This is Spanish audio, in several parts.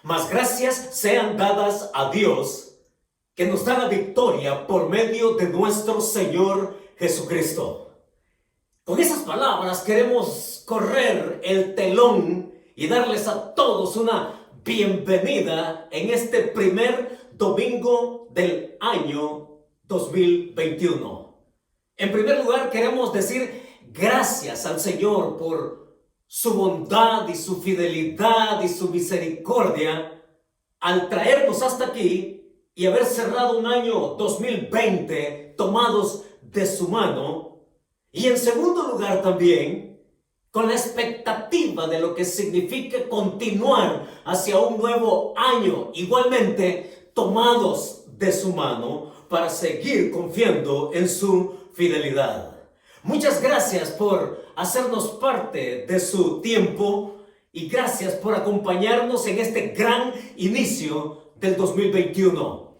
Mas gracias sean dadas a Dios, que nos da la victoria por medio de nuestro Señor Jesucristo. Con esas palabras queremos correr el telón y darles a todos una bienvenida en este primer domingo del año 2021. En primer lugar, queremos decir gracias al Señor por su bondad y su fidelidad y su misericordia al traernos hasta aquí y haber cerrado un año 2020 tomados de su mano. Y en segundo lugar también, con la expectativa de lo que significa continuar hacia un nuevo año, igualmente tomados de su mano para seguir confiando en su fidelidad. Muchas gracias por hacernos parte de su tiempo y gracias por acompañarnos en este gran inicio del 2021.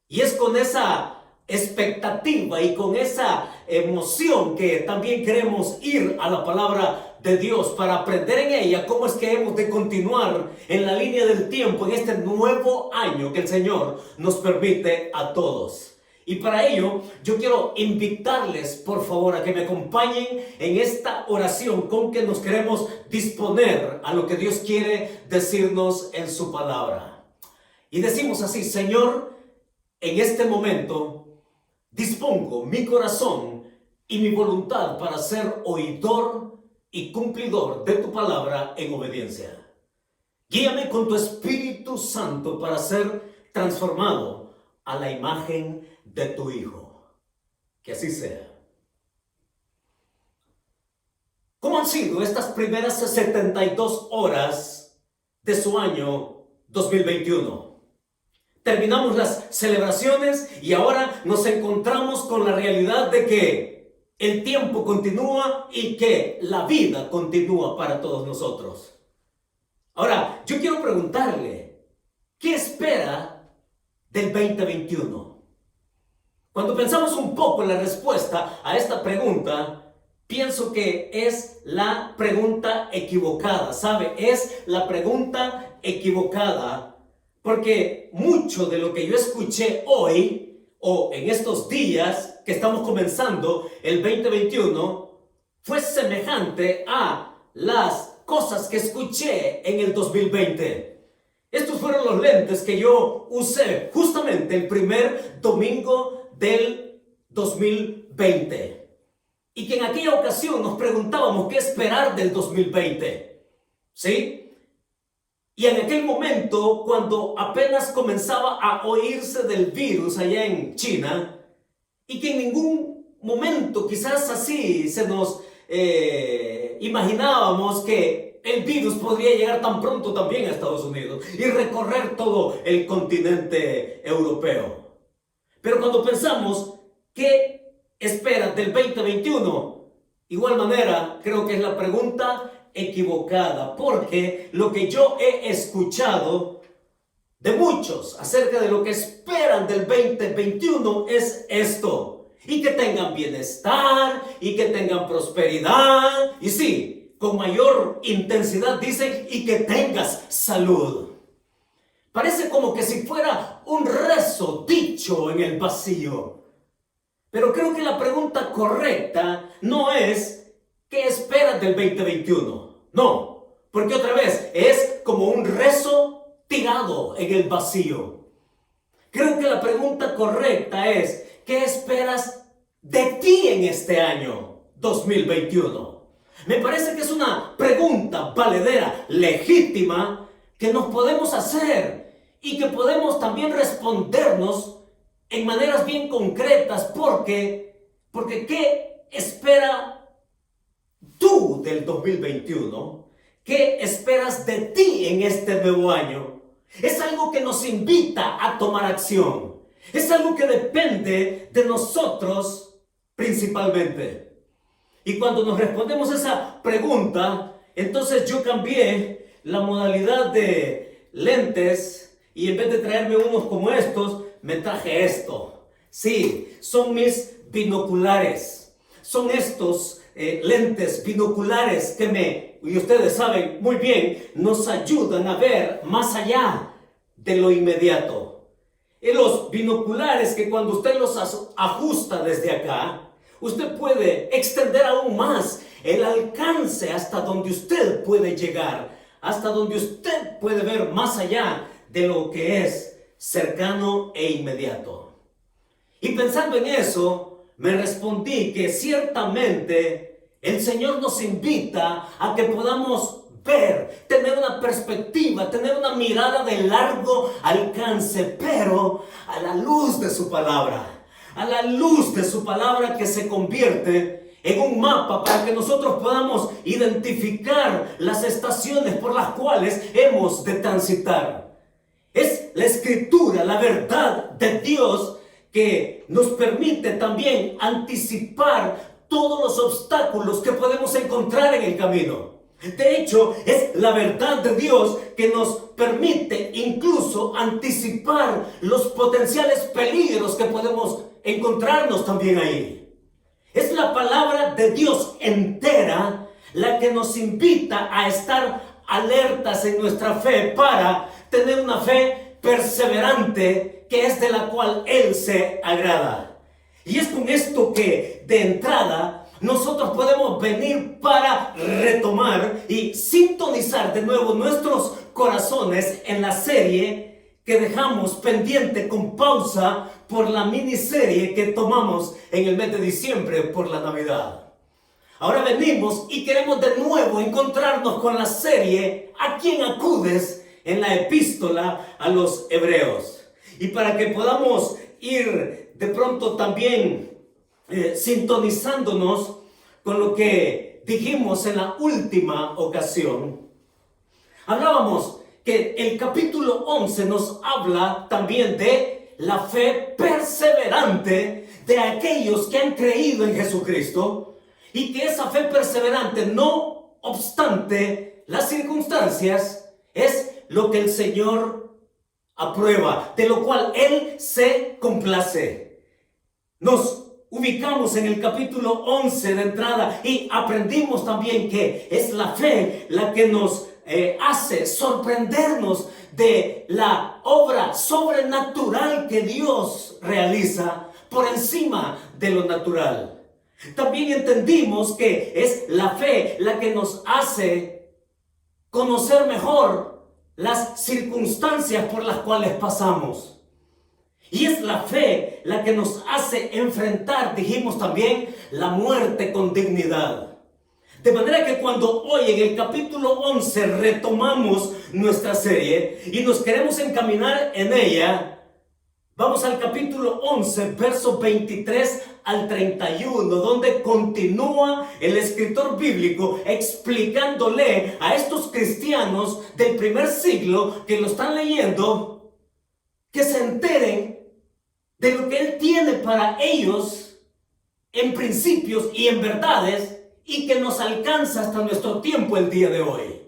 Y es con esa expectativa y con esa emoción que también queremos ir a la palabra de Dios para aprender en ella cómo es que hemos de continuar en la línea del tiempo en este nuevo año que el Señor nos permite a todos. Y para ello yo quiero invitarles por favor a que me acompañen en esta oración con que nos queremos disponer a lo que Dios quiere decirnos en su palabra. Y decimos así: Señor, en este momento dispongo mi corazón y mi voluntad para ser oidor y cumplidor de tu palabra en obediencia. Guíame con tu Espíritu Santo para ser transformado a la imagen de tu Hijo. Que así sea. ¿Cómo han sido estas primeras 72 horas de su año 2021? Terminamos las celebraciones y ahora nos encontramos con la realidad de que el tiempo continúa y que la vida continúa para todos nosotros. Ahora, yo quiero preguntarle, ¿qué espera del 2021? Cuando pensamos un poco en la respuesta a esta pregunta, pienso que es la pregunta equivocada, ¿sabe? Es la pregunta equivocada, porque mucho de lo que yo escuché hoy o en estos días que estamos comenzando el 2021 fue semejante a las cosas que escuché en el 2020. Estos fueron los lentes que yo usé justamente el primer domingo del 2020. Y que en aquella ocasión nos preguntábamos qué esperar del 2020. ¿Sí? Y en aquel momento, cuando apenas comenzaba a oírse del virus allá en China, y que en ningún momento quizás así se nos imaginábamos que el virus podría llegar tan pronto también a Estados Unidos y recorrer todo el continente europeo. Pero cuando pensamos qué esperas del 2021, igual manera creo que es la pregunta equivocada, porque lo que yo he escuchado de muchos acerca de lo que esperan del 2021 es esto: y que tengan bienestar, y que tengan prosperidad, y sí, con mayor intensidad dicen, y que tengas salud. Parece como que si fuera un rezo dicho en el vacío. Pero creo que la pregunta correcta no es ¿qué esperas del 2021? No, porque otra vez es como un rezo tirado en el vacío. Creo que la pregunta correcta es ¿qué esperas de ti en este año 2021? Me parece que es una pregunta valedera, legítima, que nos podemos hacer y que podemos también respondernos en maneras bien concretas, porque ¿qué espera tú del 2021? ¿Qué esperas de ti en este nuevo año? Es algo que nos invita a tomar acción. Es algo que depende de nosotros principalmente. Y cuando nos respondemos esa pregunta, entonces yo cambié la modalidad de lentes y en vez de traerme unos como estos, me traje esto. Sí, son mis binoculares. Son estos lentes binoculares y ustedes saben muy bien, nos ayudan a ver más allá de lo inmediato. Y los binoculares que cuando usted los ajusta desde acá, usted puede extender aún más el alcance hasta donde usted puede llegar, hasta donde usted puede ver más allá de lo que es cercano e inmediato. Y pensando en eso, me respondí que ciertamente el Señor nos invita a que podamos ver, tener una perspectiva, tener una mirada de largo alcance, pero a la luz de su palabra, a la luz de su palabra que se convierte en un mapa para que nosotros podamos identificar las estaciones por las cuales hemos de transitar. Es la escritura, la verdad de Dios que nos permite también anticipar todos los obstáculos que podemos encontrar en el camino. De hecho, es la verdad de Dios que nos permite incluso anticipar los potenciales peligros que podemos encontrarnos también ahí. Es la palabra de Dios entera la que nos invita a estar alertas en nuestra fe para tener una fe perseverante que es de la cual Él se agrada. Y es con esto que de entrada nosotros podemos venir para retomar y sintonizar de nuevo nuestros corazones en la serie que dejamos pendiente con pausa por la miniserie que tomamos en el mes de diciembre por la Navidad. Ahora venimos y queremos de nuevo encontrarnos con la serie ¿A quién acudes? En la epístola a los Hebreos. Y para que podamos ir de pronto también sintonizándonos con lo que dijimos en la última ocasión, hablábamos que el capítulo 11 nos habla también de la fe perseverante de aquellos que han creído en Jesucristo y que esa fe perseverante, no obstante las circunstancias, es lo que el Señor aprueba, de lo cual Él se complace. Nos ubicamos en el capítulo 11 de entrada y aprendimos también que es la fe la que nos hace sorprendernos de la obra sobrenatural que Dios realiza por encima de lo natural. También entendimos que es la fe la que nos hace conocer mejor las circunstancias por las cuales pasamos. Y es la fe la que nos hace enfrentar, dijimos también, la muerte con dignidad. De manera que cuando hoy en el capítulo 11 retomamos nuestra serie y nos queremos encaminar en ella, vamos al capítulo 11, versos 23 al 31, donde continúa el escritor bíblico explicándole a estos cristianos del primer siglo que lo están leyendo, que se enteren de lo que Él tiene para ellos en principios y en verdades y que nos alcanza hasta nuestro tiempo el día de hoy.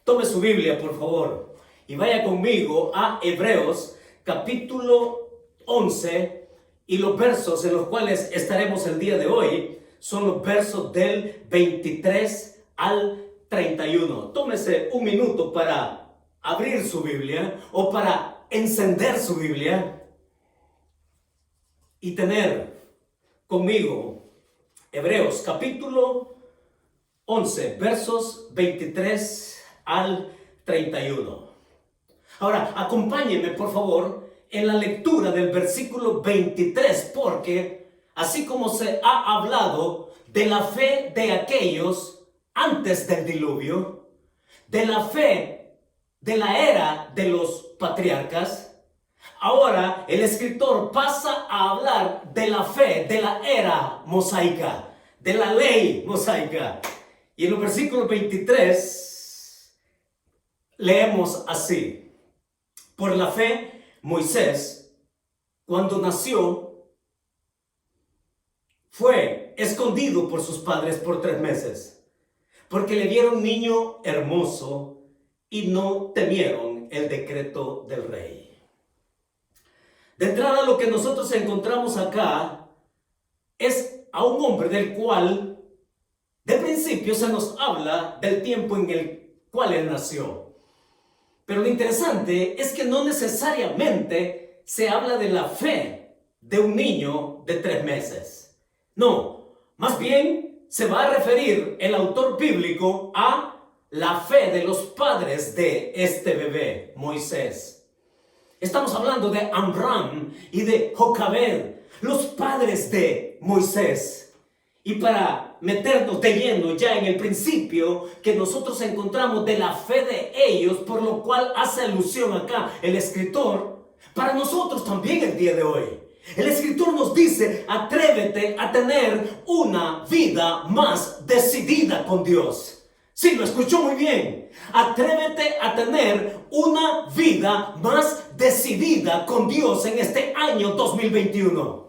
Tome su Biblia, por favor, y vaya conmigo a Hebreos capítulo 11, y los versos en los cuales estaremos el día de hoy son los versos del 23 al 31. Tómese un minuto para abrir su Biblia o para encender su Biblia y tener conmigo Hebreos capítulo 11, versos 23 al 31. Ahora, acompáñenme por favor en la lectura del versículo 23, porque así como se ha hablado de la fe de aquellos antes del diluvio, de la fe de la era de los patriarcas, ahora el escritor pasa a hablar de la fe de la era mosaica, de la ley mosaica. Y en el versículo 23 leemos así: por la fe Moisés, cuando nació, fue escondido por sus padres por 3 meses, porque le vieron niño hermoso y no temieron el decreto del rey. De entrada, lo que nosotros encontramos acá es a un hombre del cual principio se nos habla del tiempo en el cual él nació. Pero lo interesante es que no necesariamente se habla de la fe de un niño de 3 meses. No, más bien se va a referir el autor bíblico a la fe de los padres de este bebé, Moisés. Estamos hablando de Amram y de Jocabed, los padres de Moisés. Y para meternos de lleno ya en el principio que nosotros encontramos de la fe de ellos, por lo cual hace alusión acá el escritor, para nosotros también el día de hoy. El escritor nos dice, atrévete a tener una vida más decidida con Dios. Sí, lo escuchó muy bien. Atrévete a tener una vida más decidida con Dios en este año 2021.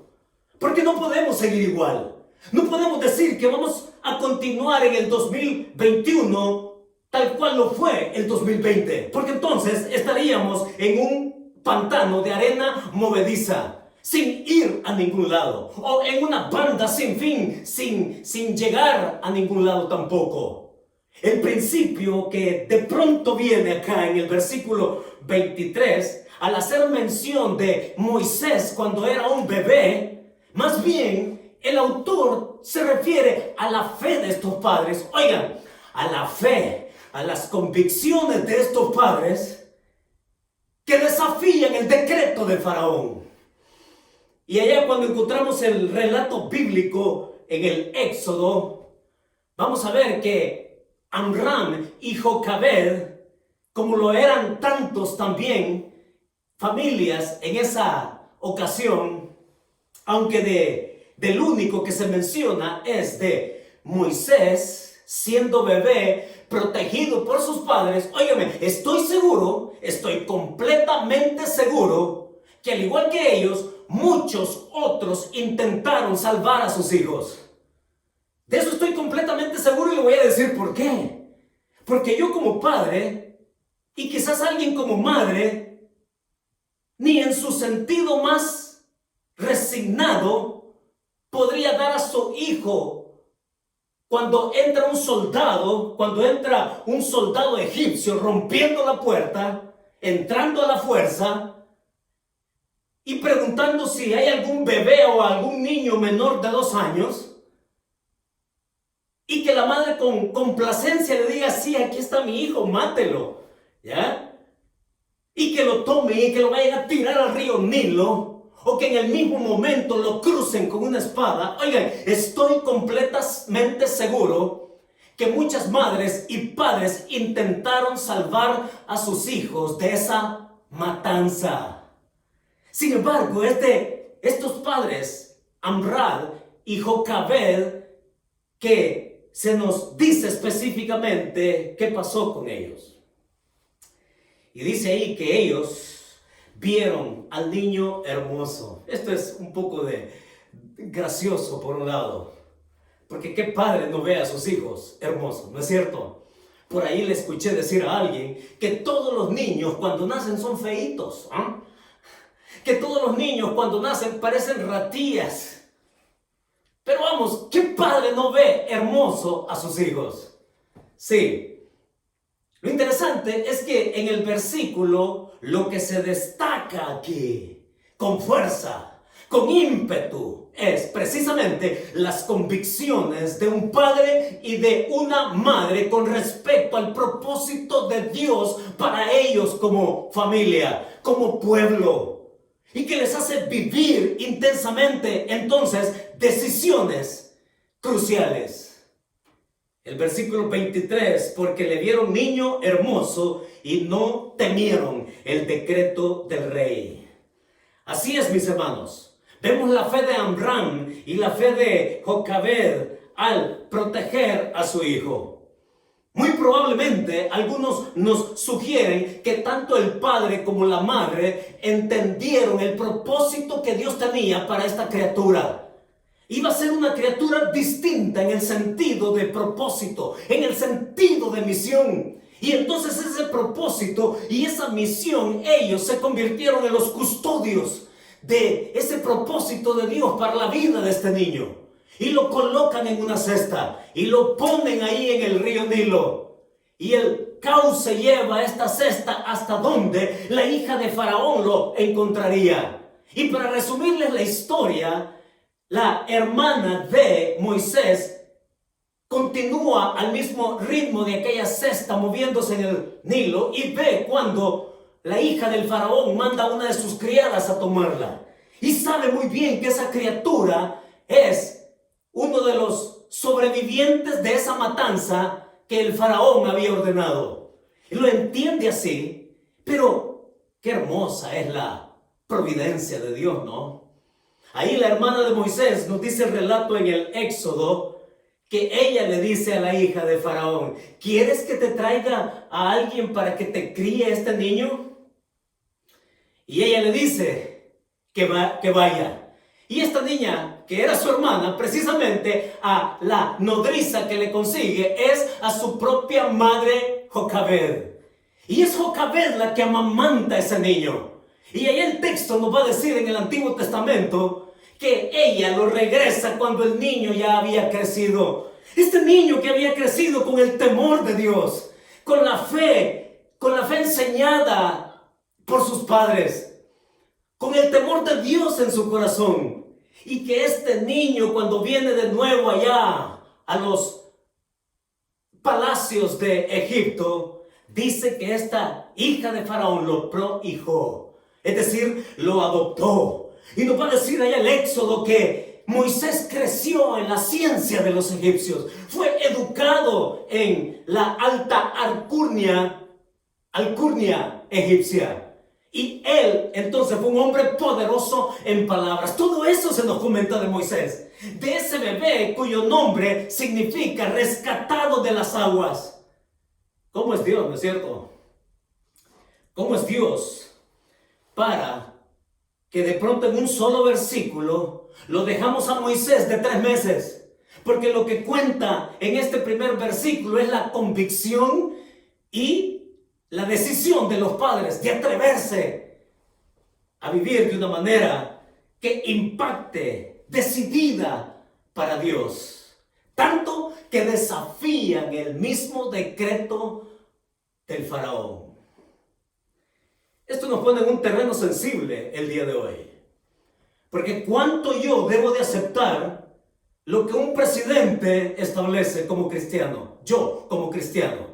Porque no podemos seguir igual. No podemos decir que vamos a continuar en el 2021 tal cual lo fue el 2020. Porque entonces estaríamos en un pantano de arena movediza, sin ir a ningún lado. O en una banda sin fin, sin llegar a ningún lado tampoco. El principio que de pronto viene acá en el versículo 23, al hacer mención de Moisés cuando era un bebé, más bien el autor se refiere a la fe de estos padres. Oigan, a la fe, a las convicciones de estos padres que desafían el decreto de Faraón. Y allá cuando encontramos el relato bíblico en el Éxodo, vamos a ver que Amram y Jocabed, como lo eran tantos también familias en esa ocasión, aunque del único que se menciona es de Moisés, siendo bebé, protegido por sus padres. Óigame, estoy completamente seguro que al igual que ellos, muchos otros intentaron salvar a sus hijos. De eso estoy completamente seguro y le voy a decir por qué. Porque yo como padre, y quizás alguien como madre, ni en su sentido más resignado podría dar a su hijo cuando entra un soldado egipcio rompiendo la puerta, entrando a la fuerza y preguntando si hay algún bebé o algún niño menor de 2 años. Y que la madre con complacencia le diga, sí, aquí está mi hijo, mátelo, ¿ya? Y que lo tome y que lo vayan a tirar al río Nilo, o que en el mismo momento lo crucen con una espada. Oigan, estoy completamente seguro que muchas madres y padres intentaron salvar a sus hijos de esa matanza. Sin embargo, estos padres, Amram y Jocabed, que se nos dice específicamente qué pasó con ellos. Y dice ahí que ellos vieron al niño hermoso. Esto es un poco de gracioso por un lado, porque qué padre no ve a sus hijos hermosos, ¿no es cierto? Por ahí le escuché decir a alguien que todos los niños cuando nacen son feitos, ¿eh? Que todos los niños cuando nacen parecen ratillas. Pero vamos, ¿qué padre no ve hermoso a sus hijos? Sí. Lo interesante es que en el versículo lo que se destaca aquí con fuerza, con ímpetu, es precisamente las convicciones de un padre y de una madre con respecto al propósito de Dios para ellos como familia, como pueblo. Y que les hace vivir intensamente, entonces, decisiones cruciales. El versículo 23, porque le vieron niño hermoso y no temieron el decreto del rey. Así es, mis hermanos. Vemos la fe de Amram y la fe de Jocabed al proteger a su hijo. Muy probablemente algunos nos sugieren que tanto el padre como la madre entendieron el propósito que Dios tenía para esta criatura. Iba a ser una criatura distinta en el sentido de propósito, en el sentido de misión. Y entonces ese propósito y esa misión, ellos se convirtieron en los custodios de ese propósito de Dios para la vida de este niño. y lo colocan en una cesta y lo ponen ahí en el río Nilo. Y el cauce lleva esta cesta hasta donde la hija de Faraón lo encontraría. Y para resumirles la historia, la hermana de Moisés continúa al mismo ritmo de aquella cesta moviéndose en el Nilo y ve cuando la hija del faraón manda a una de sus criadas a tomarla. Y sabe muy bien que esa criatura es uno de los sobrevivientes de esa matanza que el faraón había ordenado. Y lo entiende así, pero qué hermosa es la providencia de Dios, ¿no? Ahí la hermana de Moisés nos dice el relato en el Éxodo, que ella le dice a la hija de Faraón: ¿quieres que te traiga a alguien para que te críe este niño? Y ella le dice que vaya. Y esta niña, que era su hermana, precisamente a la nodriza que le consigue es a su propia madre Jocabed. Y es Jocabed la que amamanta a ese niño. Y ahí el texto nos va a decir en el Antiguo Testamento que ella lo regresa cuando el niño ya había crecido. Este niño que había crecido con el temor de Dios, con la fe enseñada por sus padres, con el temor de Dios en su corazón. Y que este niño, cuando viene de nuevo allá a los palacios de Egipto, dice que esta hija de Faraón lo prohijó, es decir, lo adoptó. Y nos va a decir allá el Éxodo que Moisés creció en la ciencia de los egipcios, fue educado en la alta alcurnia egipcia. Y él entonces fue un hombre poderoso en palabras. Todo eso se nos comenta de Moisés, de ese bebé cuyo nombre significa rescatado de las aguas. ¿Cómo es Dios, no es cierto? ¿Cómo es Dios para que de pronto en un solo versículo lo dejamos a Moisés de 3 meses? Porque lo que cuenta en este primer versículo es la convicción y la decisión de los padres de atreverse a vivir de una manera que impacte, decidida para Dios. Tanto que desafían el mismo decreto del faraón. Esto nos pone en un terreno sensible el día de hoy. Porque ¿cuánto yo debo de aceptar lo que un presidente establece como cristiano? Yo como cristiano.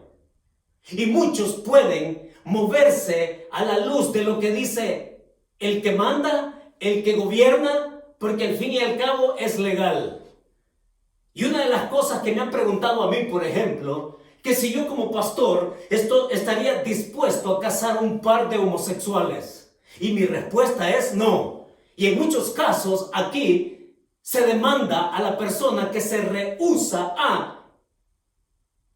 Y muchos pueden moverse a la luz de lo que dice el que manda, el que gobierna, porque al fin y al cabo es legal. Y una de las cosas que me han preguntado a mí, por ejemplo, que si yo como pastor estaría dispuesto a casar un par de homosexuales. Y mi respuesta es no. Y en muchos casos aquí se demanda a la persona que se rehúsa a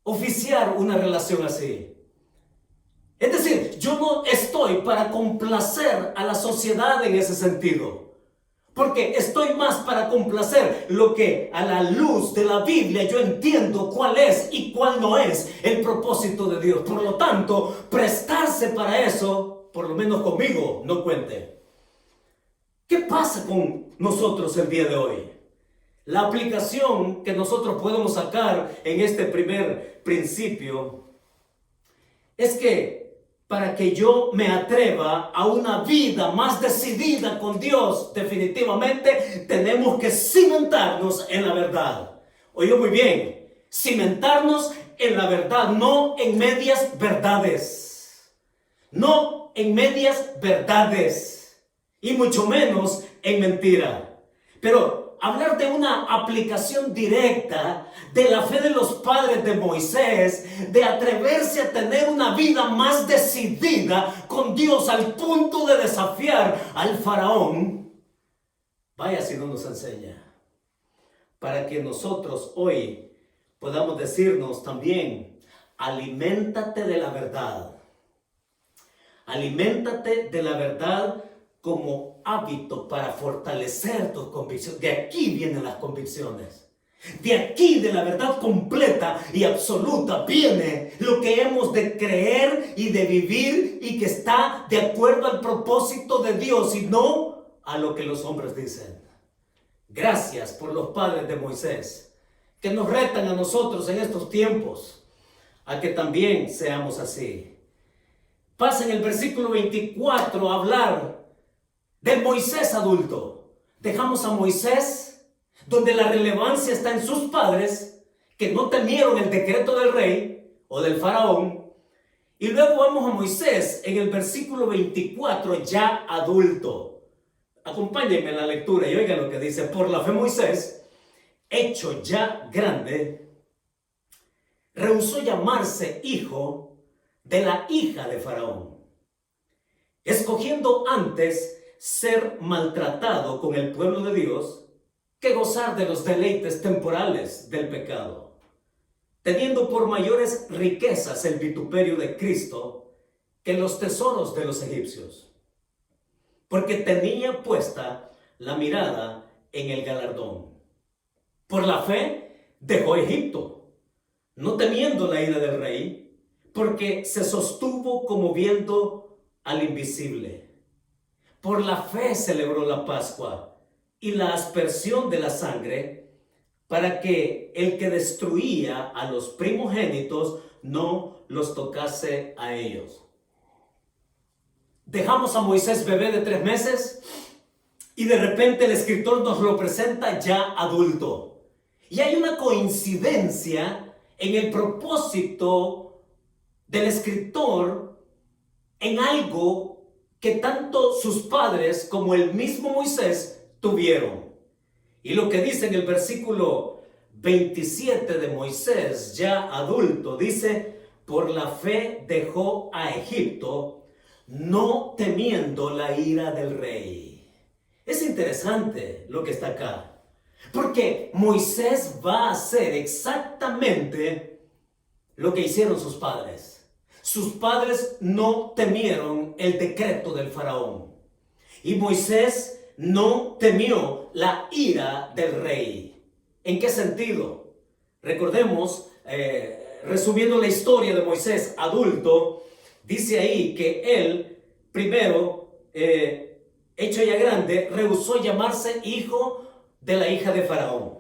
oficiar una relación así. Es decir, yo no estoy para complacer a la sociedad en ese sentido, porque estoy más para complacer lo que a la luz de la Biblia yo entiendo cuál es y cuál no es el propósito de Dios. Por lo tanto, prestarse para eso, por lo menos conmigo, no cuente. ¿Qué pasa con nosotros el día de hoy? La aplicación que nosotros podemos sacar en este primer principio es que para que yo me atreva a una vida más decidida con Dios, definitivamente tenemos que cimentarnos en la verdad. Oye muy bien, cimentarnos en la verdad, no en medias verdades. No en medias verdades, y mucho menos en mentira. Pero hablar de una aplicación directa de la fe de los padres de Moisés, de atreverse a tener una vida más decidida con Dios al punto de desafiar al faraón, vaya si no nos enseña. Para que nosotros hoy podamos decirnos también: aliméntate de la verdad. Aliméntate de la verdad como hábito para fortalecer tus convicciones. De aquí vienen las convicciones. De aquí, de la verdad completa y absoluta, viene lo que hemos de creer y de vivir y que está de acuerdo al propósito de Dios y no a lo que los hombres dicen. Gracias por los padres de Moisés, que nos retan a nosotros en estos tiempos a que también seamos así. Pasa en el versículo 24 a hablar del Moisés adulto. Dejamos a Moisés, donde la relevancia está en sus padres, que no temieron el decreto del rey o del faraón. Y luego vamos a Moisés en el versículo 24, ya adulto. Acompáñenme en la lectura y oigan lo que dice. Por la fe Moisés, hecho ya grande, rehusó llamarse hijo de la hija de Faraón, escogiendo antes ser maltratado con el pueblo de Dios que gozar de los deleites temporales del pecado, teniendo por mayores riquezas el vituperio de Cristo que los tesoros de los egipcios, porque tenía puesta la mirada en el galardón. Por la fe dejó Egipto, no temiendo la ira del rey, porque se sostuvo como viendo al invisible. Por la fe celebró la Pascua y la aspersión de la sangre, para que el que destruía a los primogénitos no los tocase a ellos. Dejamos a Moisés bebé de 3 meses y de repente el escritor nos lo presenta ya adulto. Y hay una coincidencia en el propósito del escritor en algo que tanto sus padres como el mismo Moisés tuvieron. Y lo que dice en el versículo 27 de Moisés, ya adulto, dice: por la fe dejó a Egipto, no temiendo la ira del rey. Es interesante lo que está acá, porque Moisés va a hacer exactamente lo que hicieron sus padres. Sus padres no temieron el decreto del faraón, y Moisés no temió la ira del rey. ¿En qué sentido? Recordemos, resumiendo la historia de Moisés adulto, dice ahí que él, primero, hecho ya grande, rehusó llamarse hijo de la hija de Faraón.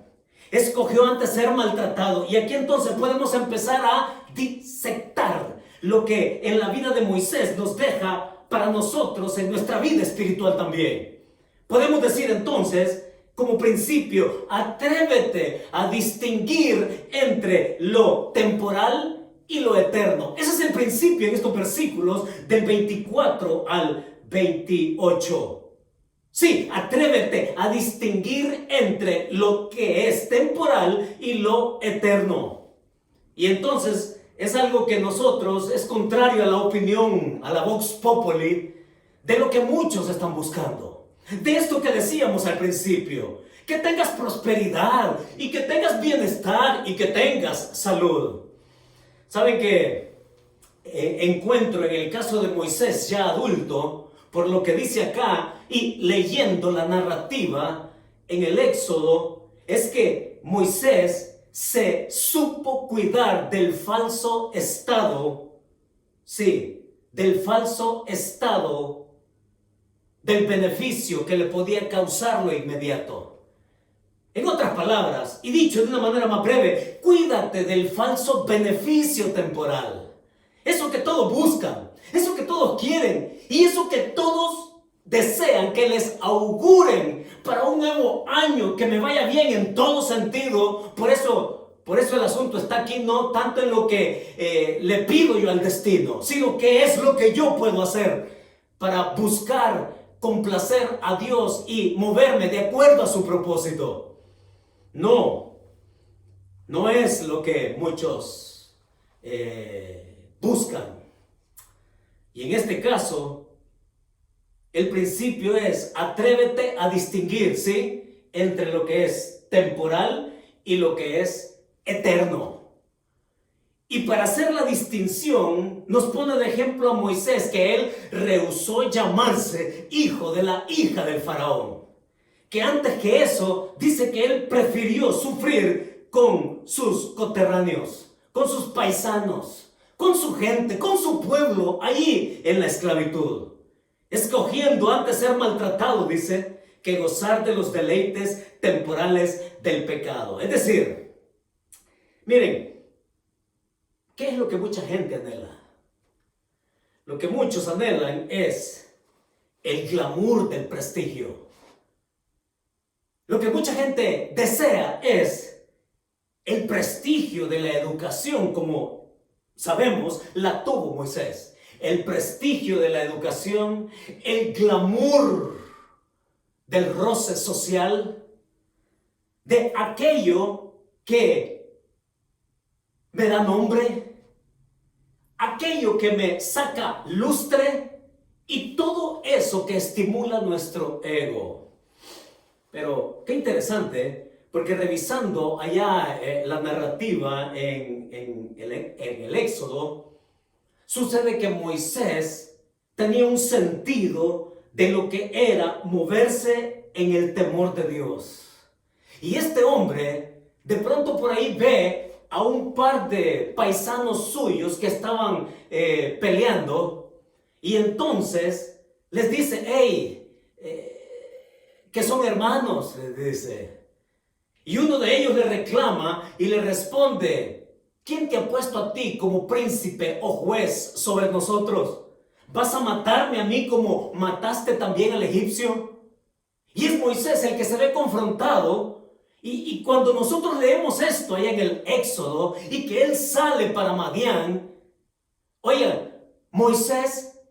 Escogió antes ser maltratado. Y aquí entonces podemos empezar a disectar lo que en la vida de Moisés nos deja para nosotros en nuestra vida espiritual también. Podemos decir entonces, como principio, atrévete a distinguir entre lo temporal y lo eterno. Ese es el principio en estos versículos del 24 al 28. Sí, atrévete a distinguir entre lo que es temporal y lo eterno. Y entonces es algo que nosotros es contrario a la opinión, a la vox populi, de lo que muchos están buscando. De esto que decíamos al principio, que tengas prosperidad y que tengas bienestar y que tengas salud. ¿Saben que encuentro en el caso de Moisés ya adulto, por lo que dice acá y leyendo la narrativa en el Éxodo, es que Moisés se supo cuidar del falso estado, sí, del falso estado, del beneficio que le podía causar lo inmediato. En otras palabras, y dicho de una manera más breve, cuídate del falso beneficio temporal. Eso que todos buscan, eso que todos quieren y eso que todos desean que les auguren para un nuevo año, que me vaya bien en todo sentido. Por eso el asunto está aquí no tanto en lo que le pido yo al destino, sino qué es lo que yo puedo hacer para buscar complacer a Dios y moverme de acuerdo a su propósito. No es lo que muchos buscan. Y en este caso, el principio es: atrévete a distinguir, ¿sí?, entre lo que es temporal y lo que es eterno. Y para hacer la distinción, nos pone de ejemplo a Moisés, que él rehusó llamarse hijo de la hija del faraón. Que antes que eso, dice que él prefirió sufrir con sus coterráneos, con sus paisanos, con su gente, con su pueblo, ahí en la esclavitud. Escogiendo antes ser maltratado, dice, que gozar de los deleites temporales del pecado. Es decir, miren, ¿qué es lo que mucha gente anhela? Lo que muchos anhelan es el glamour del prestigio. Lo que mucha gente desea es el prestigio de la educación, como sabemos, la tuvo Moisés. El prestigio de la educación, el glamour del roce social, de aquello que me da nombre, aquello que me saca lustre y todo eso que estimula nuestro ego. Pero qué interesante, porque revisando allá la narrativa en el Éxodo, sucede que Moisés tenía un sentido de lo que era moverse en el temor de Dios. Y este hombre de pronto por ahí ve a un par de paisanos suyos que estaban peleando, y entonces les dice: hey, que son hermanos, les dice. Y uno de ellos le reclama y le responde: ¿quién te ha puesto a ti como príncipe o juez sobre nosotros? ¿Vas a matarme a mí como mataste también al egipcio? Y es Moisés el que se ve confrontado. Y cuando nosotros leemos esto allá en el Éxodo y que él sale para Madián, oigan, Moisés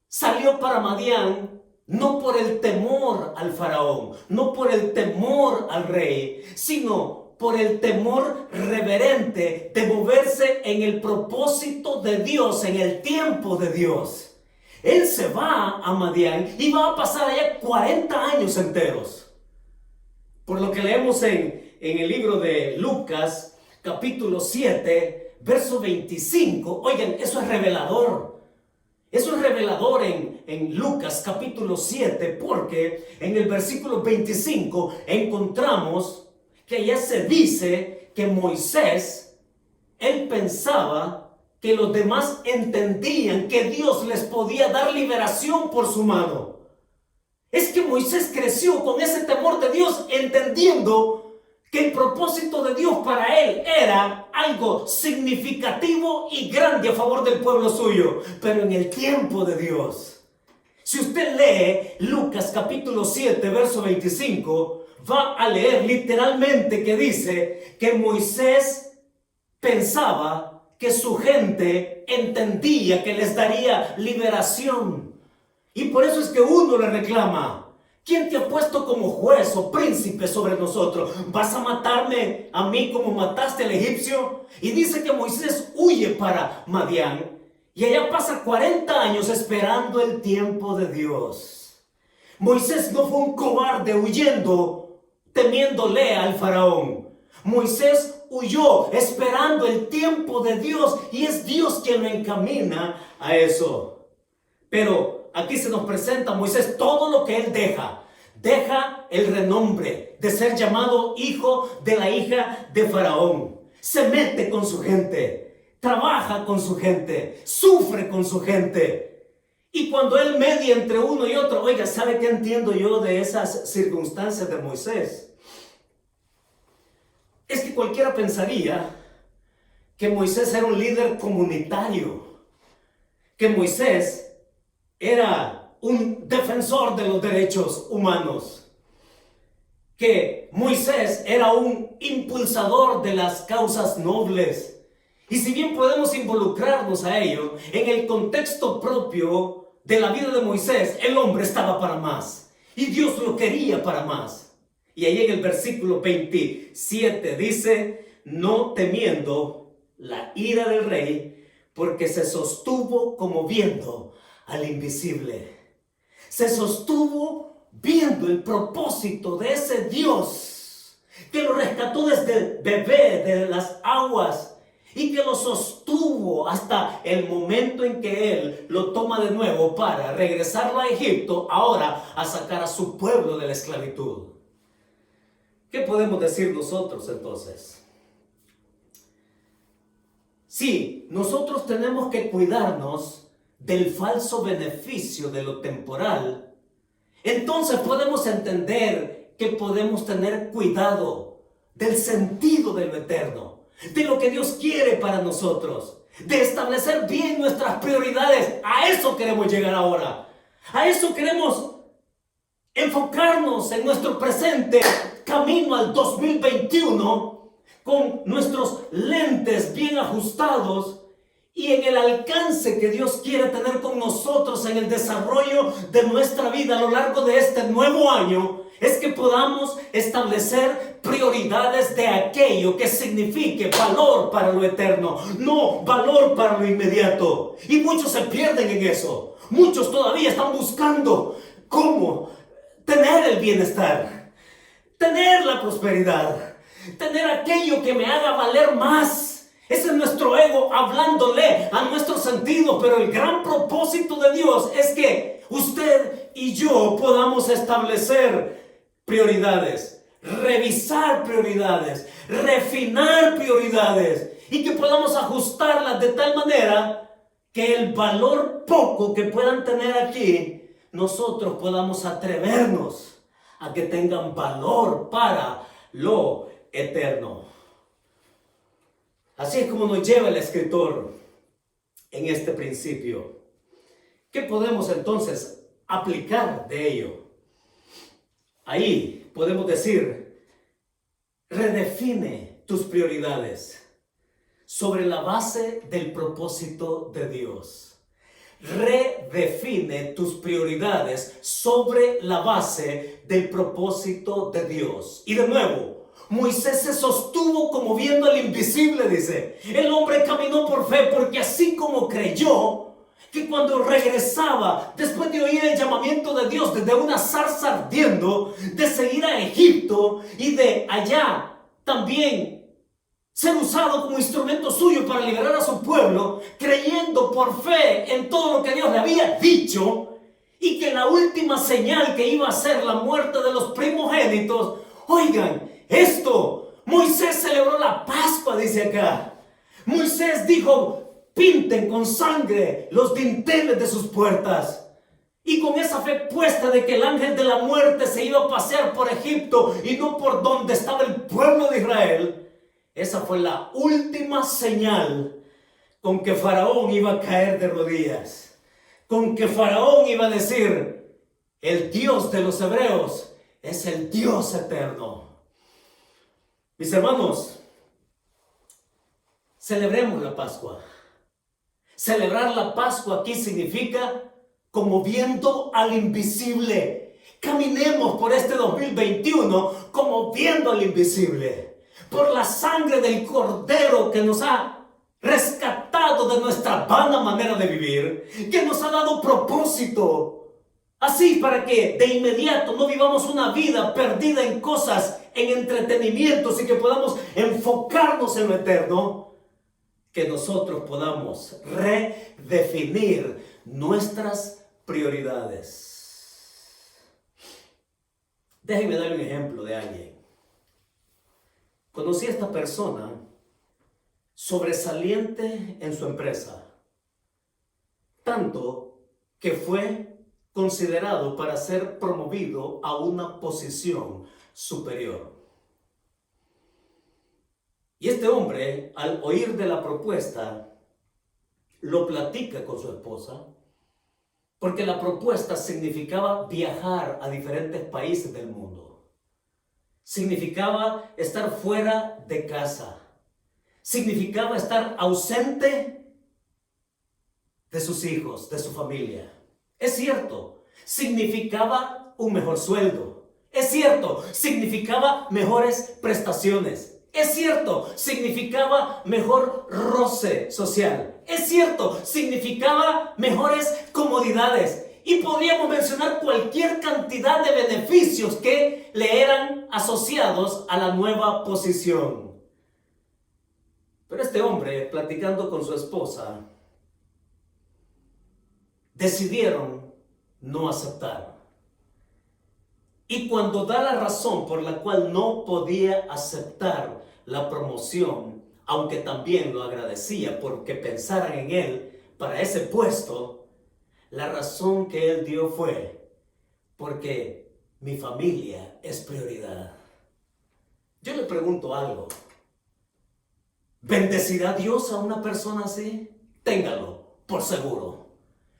salió para Madián no por el temor al faraón, no por el temor al rey, sino por el temor reverente de moverse en el propósito de Dios, en el tiempo de Dios. Él se va a Madián y va a pasar allá 40 años enteros. Por lo que leemos en el libro de Lucas, capítulo 7, verso 25. Oigan, eso es revelador. Eso es revelador en Lucas capítulo 7, porque en el versículo 25 encontramos que ya se dice que Moisés, él pensaba que los demás entendían que Dios les podía dar liberación por su mano. Es que Moisés creció con ese temor de Dios, entendiendo que el propósito de Dios para él era algo significativo y grande a favor del pueblo suyo, pero en el tiempo de Dios. Si usted lee Lucas capítulo 7, verso 25, va a leer literalmente que dice que Moisés pensaba que su gente entendía que les daría liberación. Y por eso es que uno le reclama: ¿quién te ha puesto como juez o príncipe sobre nosotros? ¿Vas a matarme a mí como mataste al egipcio? Y dice que Moisés huye para Madián y allá pasa 40 años esperando el tiempo de Dios. Moisés no fue un cobarde huyendo, temiéndole al faraón. Moisés huyó esperando el tiempo de Dios y es Dios quien lo encamina a eso. Pero aquí se nos presenta a Moisés todo lo que él deja. Deja el renombre de ser llamado hijo de la hija de Faraón. Se mete con su gente, trabaja con su gente, sufre con su gente. Y cuando él media entre uno y otro, oiga, ¿sabe qué entiendo yo de esas circunstancias de Moisés? Es que cualquiera pensaría que Moisés era un líder comunitario, que Moisés era un defensor de los derechos humanos, que Moisés era un impulsador de las causas nobles. Y si bien podemos involucrarnos a ello, en el contexto propio de la vida de Moisés, el hombre estaba para más y Dios lo quería para más. Y ahí en el versículo 27 dice: no temiendo la ira del rey, porque se sostuvo como viendo al invisible. Se sostuvo viendo el propósito de ese Dios que lo rescató desde bebé de las aguas y que lo sostuvo hasta el momento en que él lo toma de nuevo para regresarlo a Egipto, ahora a sacar a su pueblo de la esclavitud. ¿Qué podemos decir nosotros entonces? Sí, nosotros tenemos que cuidarnos del falso beneficio de lo temporal. entonces podemos entender que podemos tener cuidado del sentido de lo eterno, de lo que Dios quiere para nosotros, de establecer bien nuestras prioridades. A eso queremos llegar ahora. A eso queremos enfocarnos en nuestro presente camino al 2021 con nuestros lentes bien ajustados y en el alcance que Dios quiere tener con nosotros en el desarrollo de nuestra vida a lo largo de este nuevo año. Es que podamos establecer prioridades de aquello que signifique valor para lo eterno, no valor para lo inmediato. Y muchos se pierden en eso. Muchos todavía están buscando cómo tener el bienestar, tener la prosperidad, tener aquello que me haga valer más. Ese es nuestro ego hablándole a nuestros sentidos, pero el gran propósito de Dios es que usted y yo podamos establecer prioridades, revisar prioridades, refinar prioridades y que podamos ajustarlas de tal manera que el valor poco que puedan tener aquí, nosotros podamos atrevernos a que tengan valor para lo eterno. Así es como nos lleva el escritor en este principio. ¿Qué podemos entonces aplicar de ello? Ahí podemos decir, redefine tus prioridades sobre la base del propósito de Dios. Redefine tus prioridades sobre la base del propósito de Dios. Y de nuevo, Moisés se sostuvo como viendo al invisible, dice. El hombre caminó por fe porque así como creyó que cuando regresaba, después de oír el llamamiento de Dios desde una zarza ardiendo, de seguir a Egipto y de allá también ser usado como instrumento suyo para liberar a su pueblo, creyendo por fe en todo lo que Dios le había dicho, y que la última señal que iba a ser la muerte de los primogénitos. Oigan, esto, Moisés celebró la Pascua, dice acá. Moisés dijo, pinten con sangre los dinteles de sus puertas. Y con esa fe puesta de que el ángel de la muerte se iba a pasear por Egipto y no por donde estaba el pueblo de Israel, esa fue la última señal con que Faraón iba a caer de rodillas, con que Faraón iba a decir, el Dios de los hebreos es el Dios eterno. Mis hermanos, celebremos la Pascua. Celebrar la Pascua aquí significa como viendo al invisible. Caminemos por este 2021 como viendo al invisible. Por la sangre del Cordero que nos ha rescatado de nuestra vana manera de vivir, que nos ha dado propósito. Así para que de inmediato no vivamos una vida perdida en cosas, en entretenimientos, y que podamos enfocarnos en lo eterno. Que nosotros podamos redefinir nuestras prioridades. Déjenme dar un ejemplo de alguien. Conocí a esta persona sobresaliente en su empresa, tanto que fue considerado para ser promovido a una posición superior. Y este hombre, al oír de la propuesta, lo platica con su esposa, porque la propuesta significaba viajar a diferentes países del mundo. Significaba estar fuera de casa. Significaba estar ausente de sus hijos, de su familia. Es cierto, significaba un mejor sueldo. Es cierto, significaba mejores prestaciones. Es cierto, significaba mejor roce social. Es cierto, significaba mejores comodidades. Y podríamos mencionar cualquier cantidad de beneficios que le eran asociados a la nueva posición. Pero este hombre, platicando con su esposa, decidieron no aceptar. Y cuando da la razón por la cual no podía aceptar la promoción, aunque también lo agradecía porque pensaran en él para ese puesto, la razón que él dio fue porque mi familia es prioridad. Yo le pregunto algo. ¿Bendecirá Dios a una persona así? Téngalo por seguro.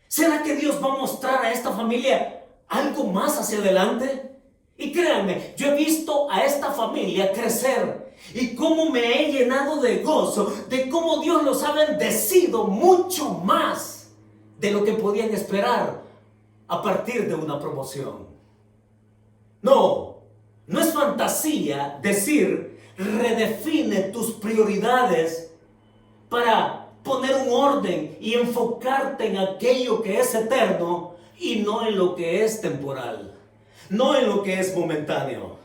¿Será que Dios va a mostrar a esta familia algo más hacia adelante? Y créanme, yo he visto a esta familia crecer y cómo me he llenado de gozo, de cómo Dios los ha bendecido mucho más de lo que podían esperar a partir de una promoción. No es fantasía decir, redefine tus prioridades para poner un orden y enfocarte en aquello que es eterno y no en lo que es temporal, no en lo que es momentáneo.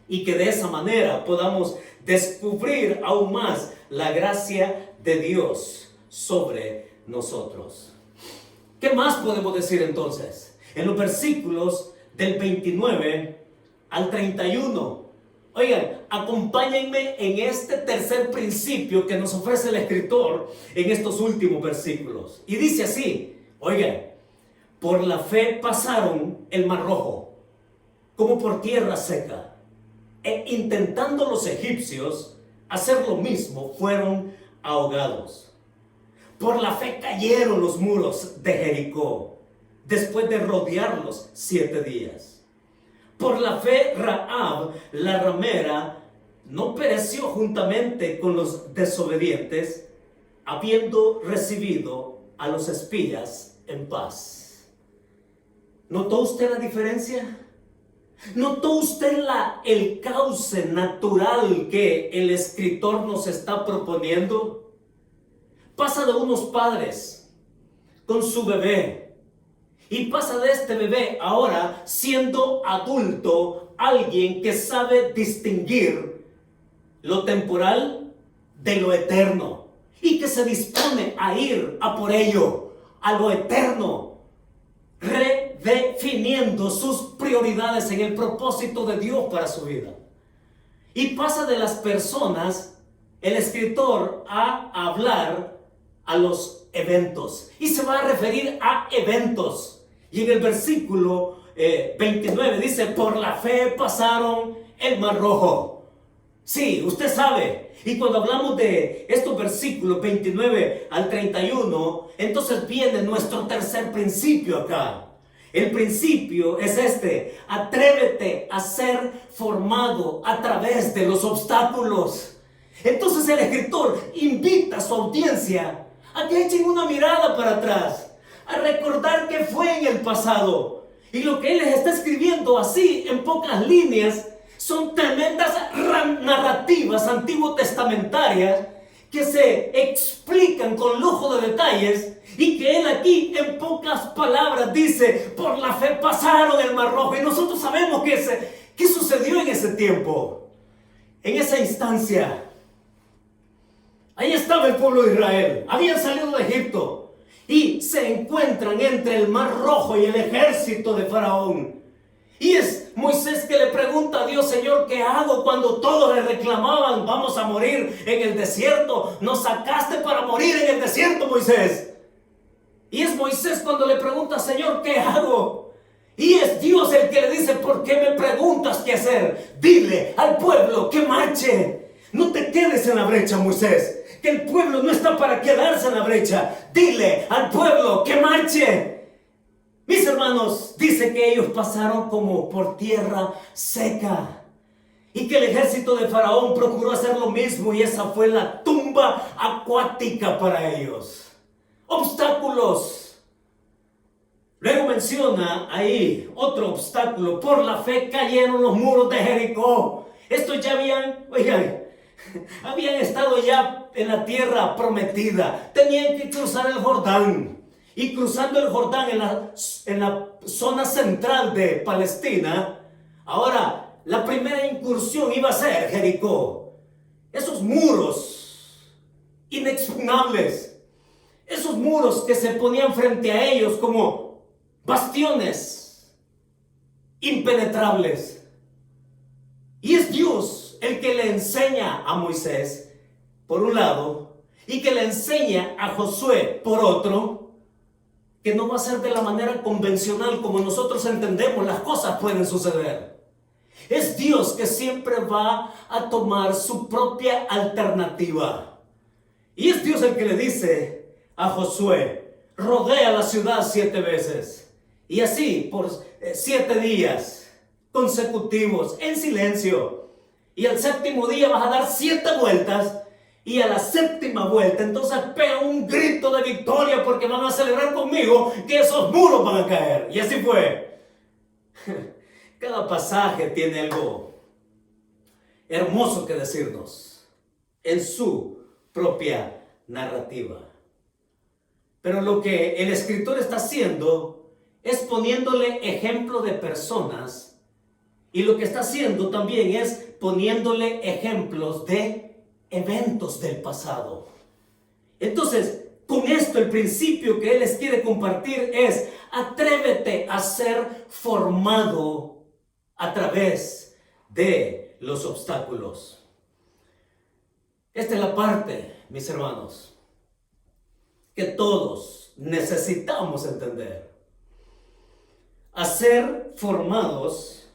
Y que de esa manera podamos descubrir aún más la gracia de Dios sobre nosotros. ¿Qué más podemos decir entonces? En los versículos del 29 al 31. Oigan, acompáñenme en este tercer principio que nos ofrece el escritor en estos últimos versículos. Y dice así, oigan, por la fe pasaron el Mar Rojo, como por tierra seca, e intentando los egipcios hacer lo mismo, fueron ahogados. Por la fe cayeron los muros de Jericó, después de rodearlos 7 días. Por la fe Rahab, la ramera, no pereció juntamente con los desobedientes, habiendo recibido a los espías en paz. ¿Notó usted la diferencia? ¿Notó usted el cauce natural que el escritor nos está proponiendo? Pasa de unos padres con su bebé y pasa de este bebé ahora siendo adulto, alguien que sabe distinguir lo temporal de lo eterno y que se dispone a ir a por ello, a lo eterno, redefiniendo sus prioridades en el propósito de Dios para su vida. Y pasa de las personas, el escritor, a hablar a los eventos. Y se va a referir a eventos. Y en el versículo 29 dice, por la fe pasaron el Mar Rojo. Sí, usted sabe. Y cuando hablamos de estos versículos 29 al 31, entonces viene nuestro tercer principio acá. El principio es este: atrévete a ser formado a través de los obstáculos. Entonces el escritor invita a su audiencia a que echen una mirada para atrás, a recordar qué fue en el pasado. Y lo que él les está escribiendo así en pocas líneas son tremendas narrativas antiguo testamentarias que se explican con lujo de detalles, y que él aquí en pocas palabras dice, por la fe pasaron el Mar Rojo. Y nosotros sabemos qué sucedió en ese tiempo, en esa instancia. Ahí estaba el pueblo de Israel, habían salido de Egipto y se encuentran entre el Mar Rojo y el ejército de Faraón. Y es Moisés que le pregunta a Dios, Señor, ¿qué hago cuando todos le reclamaban, vamos a morir en el desierto? Nos sacaste para morir en el desierto, Moisés. Y es Moisés cuando le pregunta, Señor, ¿qué hago? Y es Dios el que le dice, ¿por qué me preguntas qué hacer? Dile al pueblo que marche. No te quedes en la brecha, Moisés, que el pueblo no está para quedarse en la brecha. Dile al pueblo que marche. Mis hermanos, dice que ellos pasaron como por tierra seca y que el ejército de Faraón procuró hacer lo mismo, y esa fue la tumba acuática para ellos. Obstáculos. Luego menciona ahí otro obstáculo. Por la fe cayeron los muros de Jericó. Estos ya habían estado ya en la tierra prometida. Tenían que cruzar el Jordán. Y cruzando el Jordán en la zona central de Palestina, ahora la primera incursión iba a ser Jericó. Esos muros inexpugnables, esos muros que se ponían frente a ellos como bastiones impenetrables. Y es Dios el que le enseña a Moisés, por un lado, y que le enseña a Josué, por otro, que no va a ser de la manera convencional como nosotros entendemos las cosas pueden suceder. Es Dios que siempre va a tomar su propia alternativa. Y es Dios el que le dice a Josué: rodea la ciudad 7 veces. Y así por 7 días consecutivos en silencio. Y al 7º día vas a dar 7 vueltas. Y a la 7ª vuelta entonces pega un grito de victoria, porque van a celebrar conmigo que esos muros van a caer. Y así fue. Cada pasaje tiene algo hermoso que decirnos en su propia narrativa. Pero lo que el escritor está haciendo es poniéndole ejemplo de personas, y lo que está haciendo también es poniéndole ejemplos de eventos del pasado. Entonces, con esto el principio que él les quiere compartir es: atrévete a ser formado a través de los obstáculos. Esta es la parte, mis hermanos, que todos necesitamos entender. A ser formados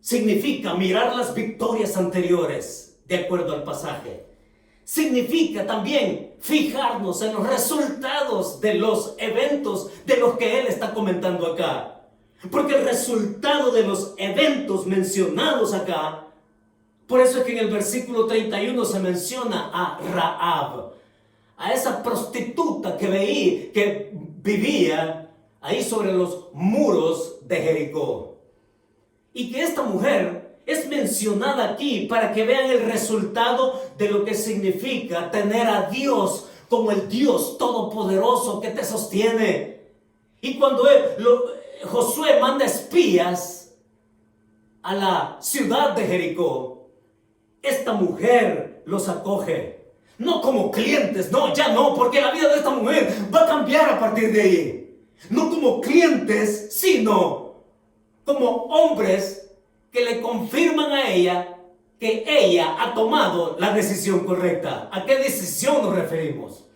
significa mirar las victorias anteriores de acuerdo al pasaje. Significa también fijarnos en los resultados de los eventos de los que él está comentando acá. Porque el resultado de los eventos mencionados acá, por eso es que en el versículo 31 se menciona a Rahab, a esa prostituta que vivía ahí sobre los muros de Jericó. Y que esta mujer es mencionada aquí para que vean el resultado de lo que significa tener a Dios como el Dios todopoderoso que te sostiene. Y cuando Josué manda espías a la ciudad de Jericó, esta mujer los acoge. No como clientes, no, ya no, porque la vida de esta mujer va a cambiar a partir de ahí. No como clientes, sino como hombres que le confirman a ella que ella ha tomado la decisión correcta. ¿A qué decisión nos referimos?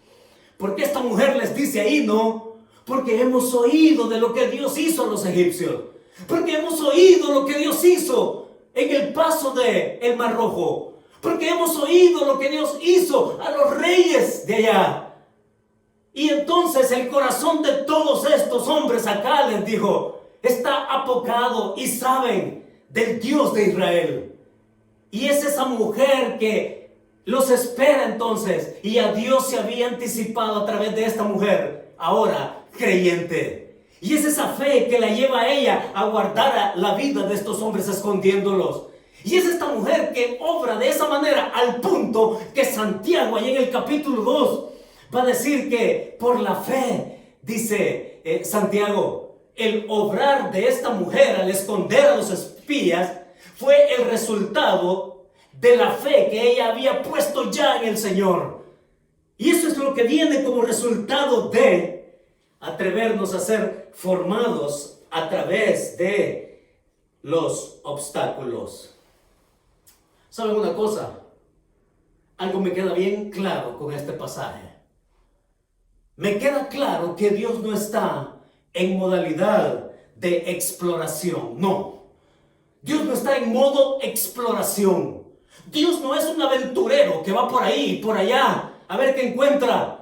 Porque esta mujer les dice ahí: no, porque hemos oído de lo que Dios hizo a los egipcios, porque hemos oído lo que Dios hizo en el paso del Mar Rojo, porque hemos oído lo que Dios hizo a los reyes de allá. Y entonces el corazón de todos estos hombres acá, les dijo, está apocado y saben del Dios de Israel. Y es esa mujer que los espera entonces, y a Dios se había anticipado a través de esta mujer, ahora creyente. Y es esa fe que la lleva a ella a guardar la vida de estos hombres escondiéndolos. Y es esta mujer que obra de esa manera, al punto que Santiago, ahí en el capítulo 2, va a decir que por la fe, dice Santiago, el obrar de esta mujer al esconder a los espías fue el resultado de la fe que ella había puesto ya en el Señor. Y eso es lo que viene como resultado de atrevernos a ser formados a través de los obstáculos. ¿Saben una cosa? Algo me queda bien claro con este pasaje. Me queda claro que Dios no está en modalidad de exploración, no. Dios no está en modo exploración. Dios no es un aventurero que va por ahí y por allá a ver qué encuentra.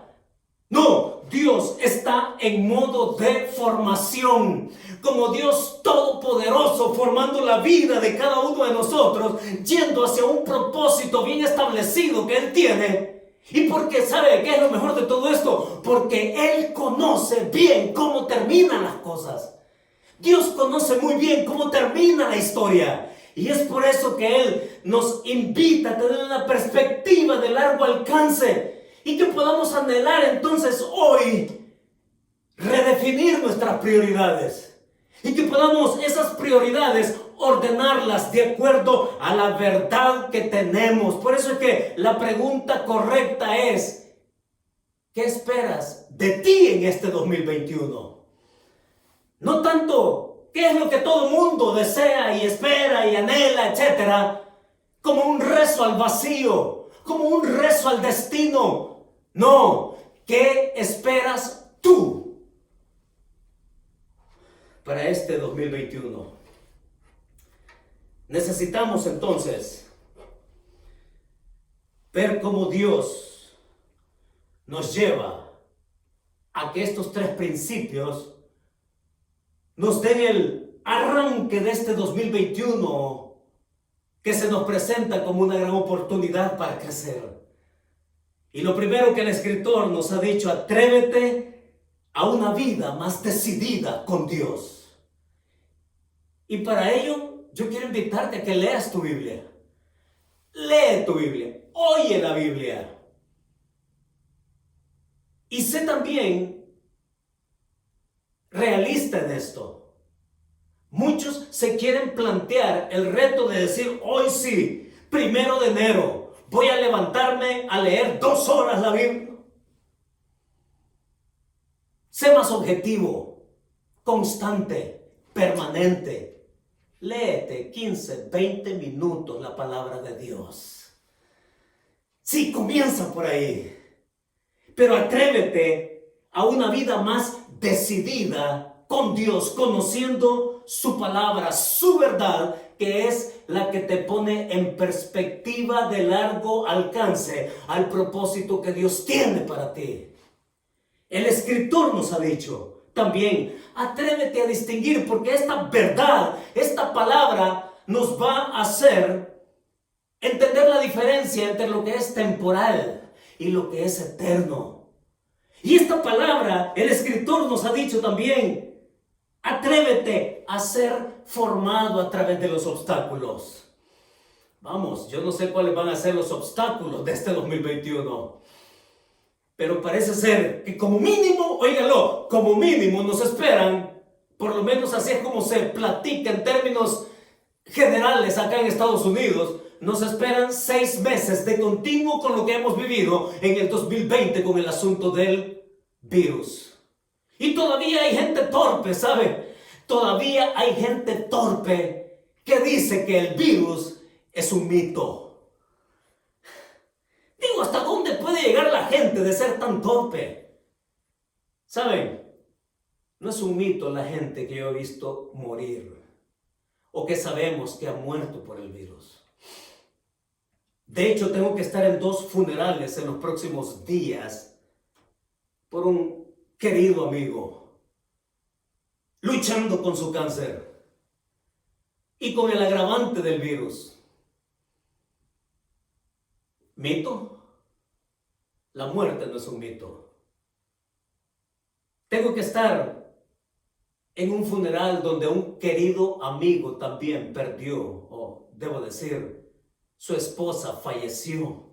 No, Dios está en modo de formación, como Dios todopoderoso, formando la vida de cada uno de nosotros, yendo hacia un propósito bien establecido que Él tiene. ¿Y porque sabe qué es lo mejor de todo esto? Porque Él conoce bien cómo terminan las cosas. Dios conoce muy bien cómo termina la historia. Y es por eso que Él nos invita a tener una perspectiva de largo alcance y que podamos anhelar entonces hoy redefinir nuestras prioridades. Y que podamos esas prioridades ordenarlas de acuerdo a la verdad que tenemos. Por eso es que la pregunta correcta es: ¿qué esperas de ti en este 2021? No tanto qué es lo que todo mundo desea y espera y anhela, etcétera, como un rezo al vacío, como un rezo al destino. No, ¿qué esperas tú para este 2021. Necesitamos entonces ver cómo Dios nos lleva a que estos tres principios nos den el arranque de este 2021 que se nos presenta como una gran oportunidad para crecer. Y lo primero que el escritor nos ha dicho: atrévete a una vida más decidida con Dios. Y para ello yo quiero invitarte a que leas tu Biblia. Lee tu Biblia, oye la Biblia. Y sé también realista en esto. Muchos se quieren plantear el reto de decir: hoy sí, 1 de enero, voy a levantarme a leer 2 horas la Biblia. Sé más objetivo, constante, permanente. Léete 15, 20 minutos la palabra de Dios. Sí, comienza por ahí. Pero atrévete a una vida más decidida con Dios, conociendo su palabra, su verdad, que es la que te pone en perspectiva de largo alcance al propósito que Dios tiene para ti. El escritor nos ha dicho también: atrévete a distinguir, porque esta verdad, esta palabra nos va a hacer entender la diferencia entre lo que es temporal y lo que es eterno. Y esta palabra, el escritor nos ha dicho también: atrévete a ser formado a través de los obstáculos. Vamos, yo no sé cuáles van a ser los obstáculos de este 2021. Pero parece ser que como mínimo, óigalo, como mínimo nos esperan, por lo menos así es como se platica en términos generales acá en Estados Unidos, nos esperan 6 meses de continuo con lo que hemos vivido en el 2020 con el asunto del virus. Y todavía hay gente torpe, ¿sabe? Todavía hay gente torpe que dice que el virus es un mito. Digo, ¿hasta dónde puede llegar la gente de ser tan torpe? ¿Saben? No es un mito la gente que yo he visto morir o que sabemos que ha muerto por el virus. De hecho, tengo que estar en 2 funerales en los próximos días por un querido amigo luchando con su cáncer y con el agravante del virus. ¿Mito? La muerte no es un mito. Tengo que estar en un funeral donde un querido amigo también perdió, o debo decir, su esposa falleció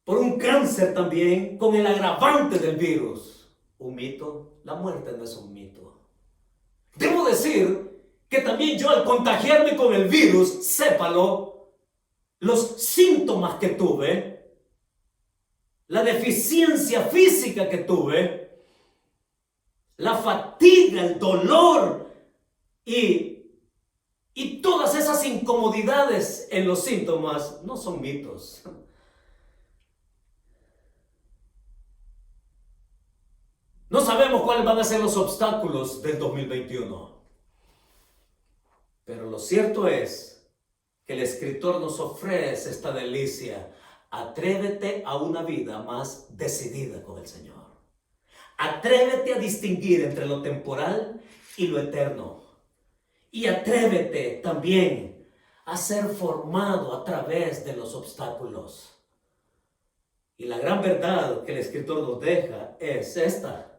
por un cáncer también con el agravante del virus. ¿Un mito? La muerte no es un mito. Debo decir que también yo, al contagiarme con el virus, sépalo, los síntomas que tuve, la deficiencia física que tuve, la fatiga, el dolor y todas esas incomodidades en los síntomas no son mitos. No sabemos cuáles van a ser los obstáculos del 2021. Pero lo cierto es que el escritor nos ofrece esta delicia: atrévete a una vida más decidida con el Señor. Atrévete a distinguir entre lo temporal y lo eterno. Y atrévete también a ser formado a través de los obstáculos. Y la gran verdad que el escritor nos deja es esta: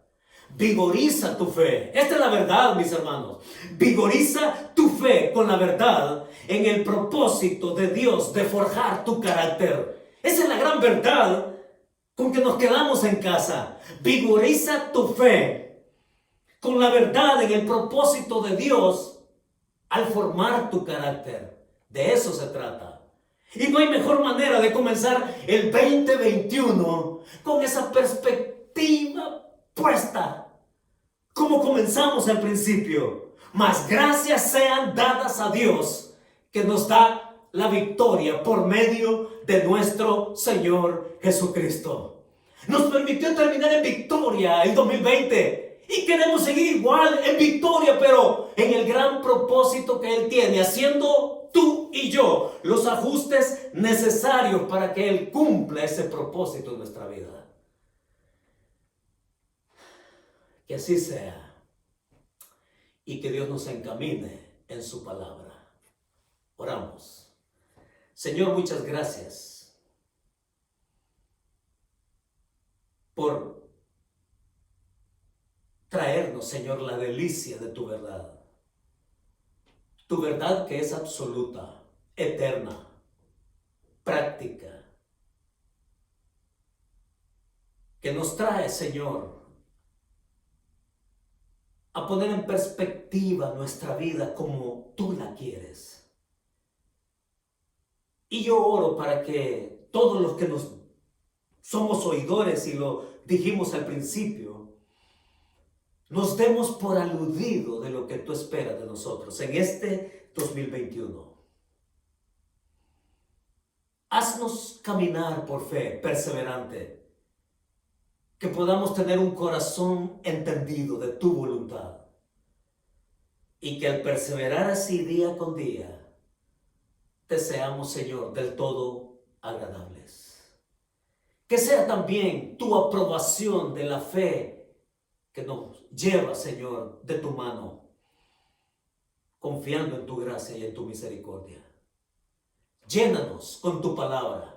vigoriza tu fe. Esta es la verdad, mis hermanos. Vigoriza tu fe con la verdad en el propósito de Dios de forjar tu carácter. Esa es la gran verdad con que nos quedamos en casa. Vigoriza tu fe con la verdad en el propósito de Dios al formar tu carácter. De eso se trata. Y no hay mejor manera de comenzar el 2021 con esa perspectiva puesta, como comenzamos al principio. Mas gracias sean dadas a Dios, que nos da la victoria por medio de nuestro Señor Jesucristo. Nos permitió terminar en victoria el 2020 Y queremos seguir igual en victoria, pero en el gran propósito que Él tiene, haciendo tú y yo los ajustes necesarios para que Él cumpla ese propósito en nuestra vida. Que así sea y que Dios nos encamine en su palabra. Oramos. Señor, muchas gracias por traernos, Señor, la delicia de tu verdad. Tu verdad que es absoluta, eterna, práctica, que nos trae, Señor, a poner en perspectiva nuestra vida como tú la quieres. Y yo oro para que todos los que nos somos oidores, y lo dijimos al principio, nos demos por aludido de lo que tú esperas de nosotros en este 2021. Haznos caminar por fe perseverante, que podamos tener un corazón entendido de tu voluntad y que al perseverar así día con día, te seamos, Señor, del todo agradables. Que sea también tu aprobación de la fe que nos lleva, Señor, de tu mano, confiando en tu gracia y en tu misericordia. Llénanos con tu palabra.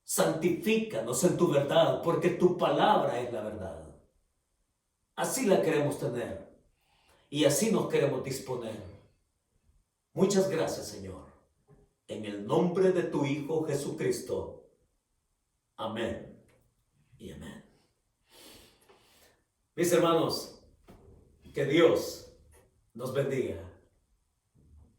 Santifícanos en tu verdad, porque tu palabra es la verdad. Así la queremos tener y así nos queremos disponer. Muchas gracias, Señor. En el nombre de tu Hijo Jesucristo. Amén y amén. Mis hermanos, que Dios nos bendiga.